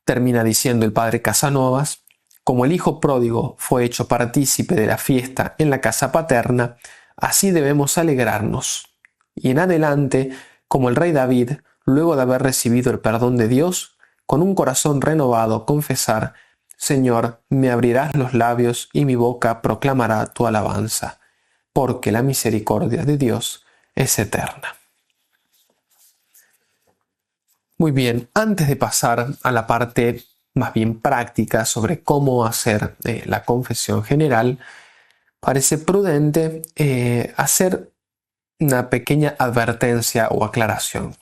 Termina diciendo el padre Casanovas: como el hijo pródigo fue hecho partícipe de la fiesta en la casa paterna, así debemos alegrarnos. Y en adelante, como el rey David, luego de haber recibido el perdón de Dios, con un corazón renovado confesar: Señor, me abrirás los labios y mi boca proclamará tu alabanza, porque la misericordia de Dios es eterna. Muy bien, antes de pasar a la parte más bien práctica sobre cómo hacer la confesión general, parece prudente hacer una pequeña advertencia o aclaración.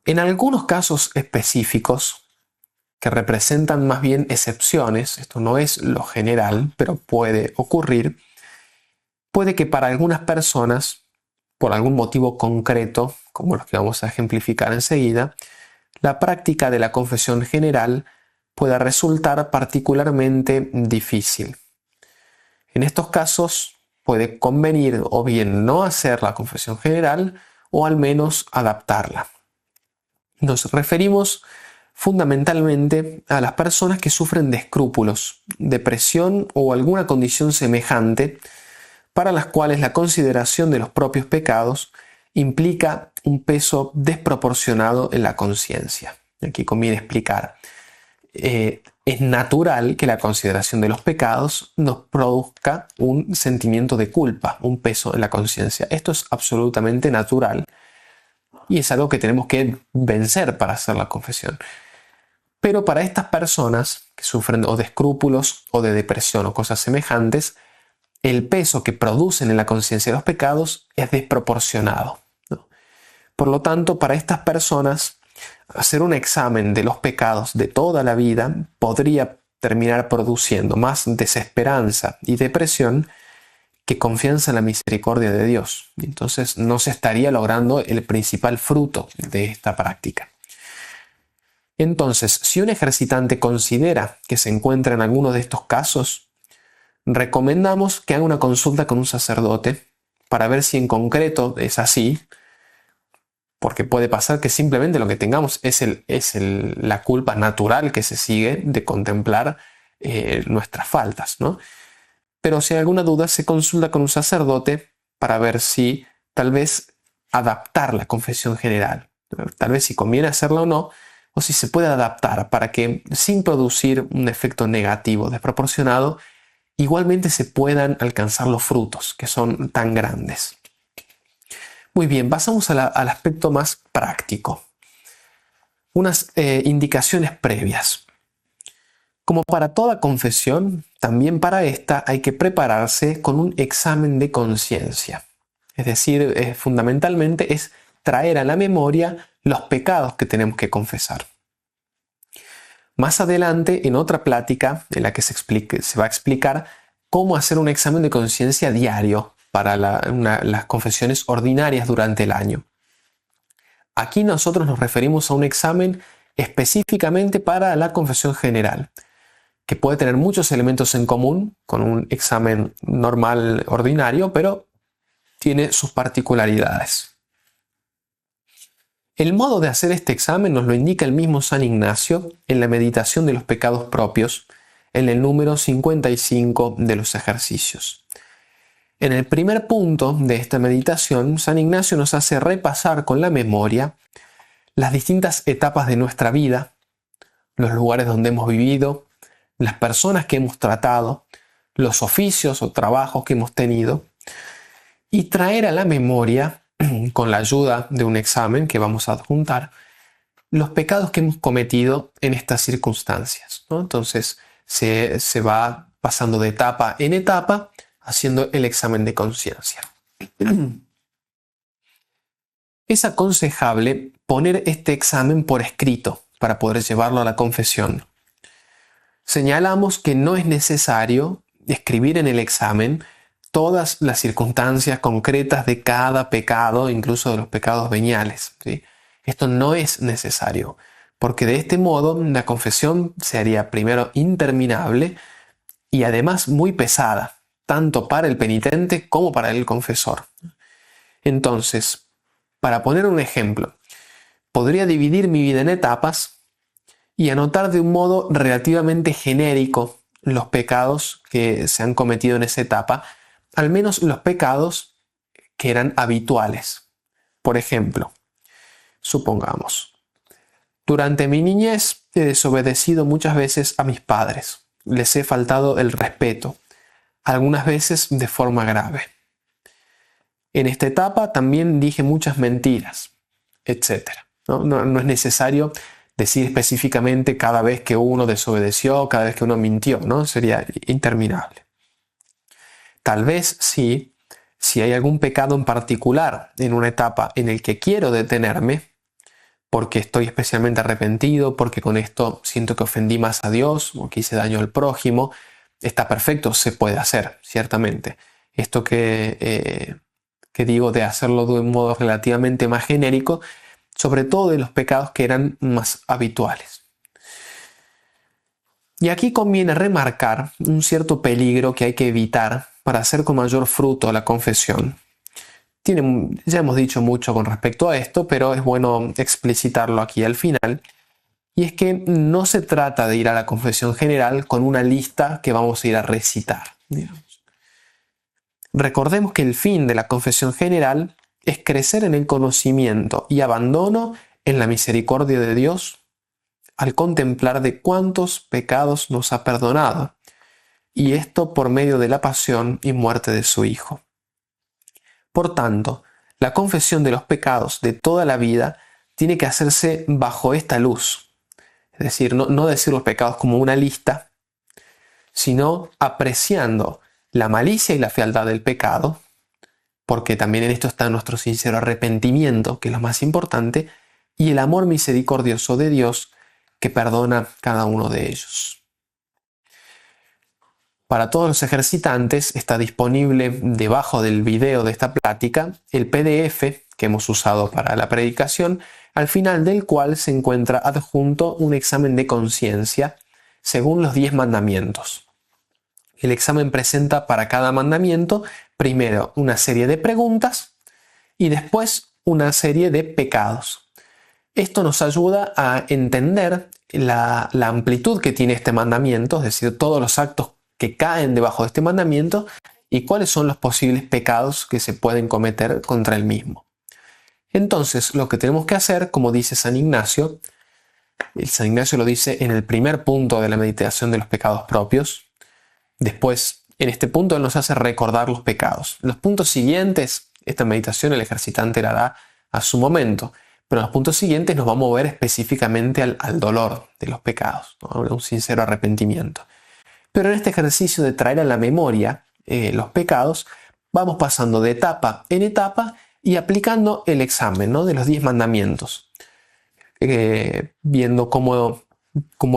En algunos casos específicos, que representan más bien excepciones, esto no es lo general, pero puede ocurrir, puede que para algunas personas, por algún motivo concreto, como los que vamos a ejemplificar enseguida, la práctica de la confesión general pueda resultar particularmente difícil. En estos casos puede convenir o bien no hacer la confesión general o al menos adaptarla. Nos referimos fundamentalmente a las personas que sufren de escrúpulos, depresión o alguna condición semejante, para las cuales la consideración de los propios pecados implica un peso desproporcionado en la conciencia. Aquí conviene explicar. Es natural que la consideración de los pecados nos produzca un sentimiento de culpa, un peso en la conciencia. Esto es absolutamente natural y es algo que tenemos que vencer para hacer la confesión. Pero para estas personas que sufren o de escrúpulos o de depresión o cosas semejantes, el peso que producen en la conciencia de los pecados es desproporcionado, ¿no? Por lo tanto, para estas personas, hacer un examen de los pecados de toda la vida podría terminar produciendo más desesperanza y depresión que confianza en la misericordia de Dios. Entonces no se estaría logrando el principal fruto de esta práctica. Entonces, si un ejercitante considera que se encuentra en alguno de estos casos, recomendamos que haga una consulta con un sacerdote para ver si en concreto es así, porque puede pasar que simplemente lo que tengamos es la culpa natural que se sigue de contemplar nuestras faltas, ¿no? Pero si hay alguna duda, se consulta con un sacerdote para ver si tal vez adaptar la confesión general, tal vez si conviene hacerla o no, o si se puede adaptar para que sin producir un efecto negativo desproporcionado, igualmente se puedan alcanzar los frutos que son tan grandes. Muy bien, pasamos al aspecto más práctico. Unas indicaciones previas. Como para toda confesión, también para esta hay que prepararse con un examen de conciencia. Es decir, fundamentalmente es traer a la memoria los pecados que tenemos que confesar. Más adelante, en otra plática en la que se va a explicar cómo hacer un examen de conciencia diario para las confesiones ordinarias durante el año. Aquí nosotros nos referimos a un examen específicamente para la confesión general, que puede tener muchos elementos en común con un examen normal ordinario, pero tiene sus particularidades. El modo de hacer este examen nos lo indica el mismo San Ignacio en la meditación de los pecados propios, en el número 55 de los ejercicios. En el primer punto de esta meditación, San Ignacio nos hace repasar con la memoria las distintas etapas de nuestra vida, los lugares donde hemos vivido, las personas que hemos tratado, los oficios o trabajos que hemos tenido, y traer a la memoria, con la ayuda de un examen que vamos a adjuntar, los pecados que hemos cometido en estas circunstancias, ¿no? Entonces se va pasando de etapa en etapa haciendo el examen de conciencia. Es aconsejable poner este examen por escrito para poder llevarlo a la confesión. Señalamos que no es necesario escribir en el examen todas las circunstancias concretas de cada pecado, incluso de los pecados veniales, ¿sí? Esto no es necesario, porque de este modo la confesión se haría primero interminable y además muy pesada, tanto para el penitente como para el confesor. Entonces, para poner un ejemplo, podría dividir mi vida en etapas y anotar de un modo relativamente genérico los pecados que se han cometido en esa etapa, al menos los pecados que eran habituales. Por ejemplo, supongamos, durante mi niñez he desobedecido muchas veces a mis padres, les he faltado el respeto, algunas veces de forma grave. En esta etapa también dije muchas mentiras, etc. No es necesario decir específicamente cada vez que uno desobedeció, cada vez que uno mintió, ¿no? Sería interminable. Tal vez sí, si hay algún pecado en particular en una etapa en el que quiero detenerme, porque estoy especialmente arrepentido, porque con esto siento que ofendí más a Dios o que hice daño al prójimo, está perfecto, se puede hacer, ciertamente. Esto que digo de hacerlo de un modo relativamente más genérico, sobre todo de los pecados que eran más habituales. Y aquí conviene remarcar un cierto peligro que hay que evitar para hacer con mayor fruto la confesión. Ya hemos dicho mucho con respecto a esto, pero es bueno explicitarlo aquí al final. Y es que no se trata de ir a la confesión general con una lista que vamos a ir a recitar, digamos. Recordemos que el fin de la confesión general es crecer en el conocimiento y abandono en la misericordia de Dios al contemplar de cuántos pecados nos ha perdonado, y esto por medio de la pasión y muerte de su Hijo. Por tanto, la confesión de los pecados de toda la vida tiene que hacerse bajo esta luz, es decir, no decir los pecados como una lista, sino apreciando la malicia y la fealdad del pecado, porque también en esto está nuestro sincero arrepentimiento, que es lo más importante, y el amor misericordioso de Dios que perdona cada uno de ellos. Para todos los ejercitantes está disponible debajo del video de esta plática el PDF que hemos usado para la predicación, al final del cual se encuentra adjunto un examen de conciencia según los 10 mandamientos. El examen presenta para cada mandamiento primero una serie de preguntas y después una serie de pecados. Esto nos ayuda a entender la amplitud que tiene este mandamiento, es decir, todos los actos que caen debajo de este mandamiento y cuáles son los posibles pecados que se pueden cometer contra el mismo. Entonces, lo que tenemos que hacer, como dice San Ignacio lo dice en el primer punto de la meditación de los pecados propios. Después, en este punto, él nos hace recordar los pecados. Los puntos siguientes, esta meditación el ejercitante la da a su momento, pero en los puntos siguientes nos va a mover específicamente al dolor de los pecados, ¿no? Un sincero arrepentimiento. Pero en este ejercicio de traer a la memoria los pecados, vamos pasando de etapa en etapa y aplicando el examen, ¿no? De los 10 mandamientos, viendo cómo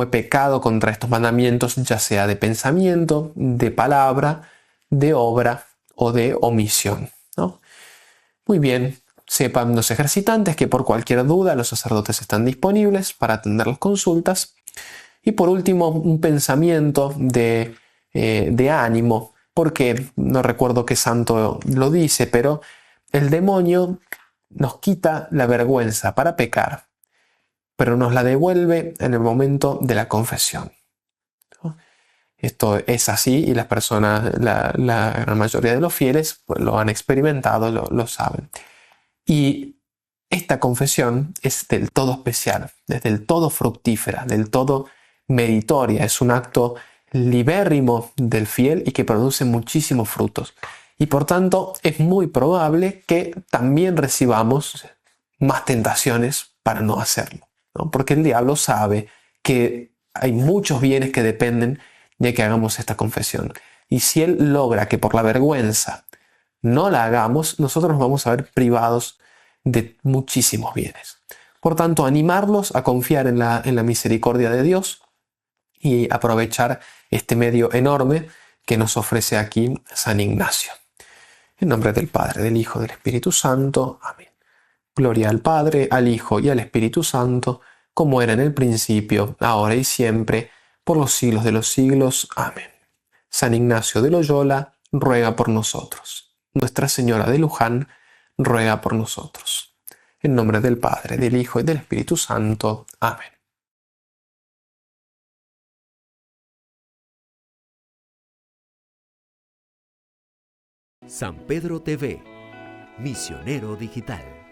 he pecado contra estos mandamientos, ya sea de pensamiento, de palabra, de obra o de omisión, ¿no? Muy bien, sepan los ejercitantes que por cualquier duda los sacerdotes están disponibles para atender las consultas. Y por último, un pensamiento de ánimo, porque no recuerdo qué santo lo dice, pero el demonio nos quita la vergüenza para pecar, pero nos la devuelve en el momento de la confesión, ¿no? Esto es así y las personas, la gran mayoría de los fieles, pues, lo han experimentado, lo saben. Y esta confesión es del todo especial, es del todo fructífera, del todo meritoria. Es un acto libérrimo del fiel y que produce muchísimos frutos. Y por tanto es muy probable que también recibamos más tentaciones para no hacerlo, ¿no? Porque el diablo sabe que hay muchos bienes que dependen de que hagamos esta confesión. Y si él logra que por la vergüenza no la hagamos, nosotros nos vamos a ver privados de muchísimos bienes. Por tanto, animarlos a confiar en la misericordia de Dios y aprovechar este medio enorme que nos ofrece aquí San Ignacio. En nombre del Padre, del Hijo, del Espíritu Santo. Amén. Gloria al Padre, al Hijo y al Espíritu Santo, como era en el principio, ahora y siempre, por los siglos de los siglos. Amén. San Ignacio de Loyola ruega por nosotros. Nuestra Señora de Luján ruega por nosotros. En nombre del Padre, del Hijo y del Espíritu Santo. Amén. San Pedro TV, misionero digital.